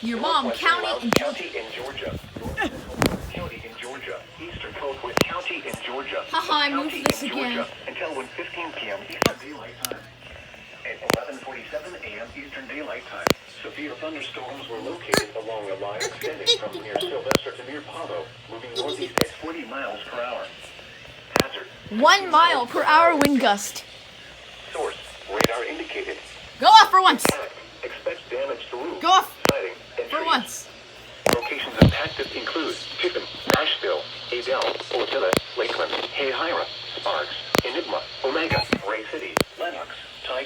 Your mom, county in Georgia. County in Georgia. Eastern coast with county in Georgia. Haha, I moved this again. Until 1:15 p.m. Eastern Daylight Time. At 11:47 a.m. Eastern Daylight Time, severe thunderstorms were located along a line extending from near Sylvester to near Pavo, moving northeast at 40 miles per hour. Hazard. 1 mile per hour wind gust. Source. Radar indicated. Go off for once. Expect damage to roofs, Go off siding, and for trees. once. Locations impacted include Tiffin, Nashville, Adel, Ortilla, Lakeland, Hayhira, Sparks, Enigma, Omega, Ray City, Lenox, Tai,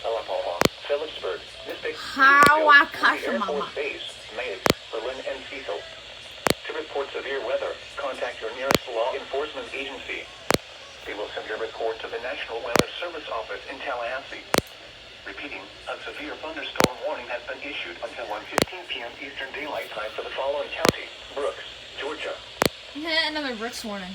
Alapoma, Phillipsburg, Mystic, Air Force Base, Meigs, Berlin, and Cecil. To report severe weather, contact your nearest law enforcement agency. They will send your report to the National Weather Service Office in Tallahassee. Repeating, a severe thunderstorm warning has been issued until 1:15 p.m. Eastern Daylight Time for the following county: Brooks, Georgia. Another Brooks warning.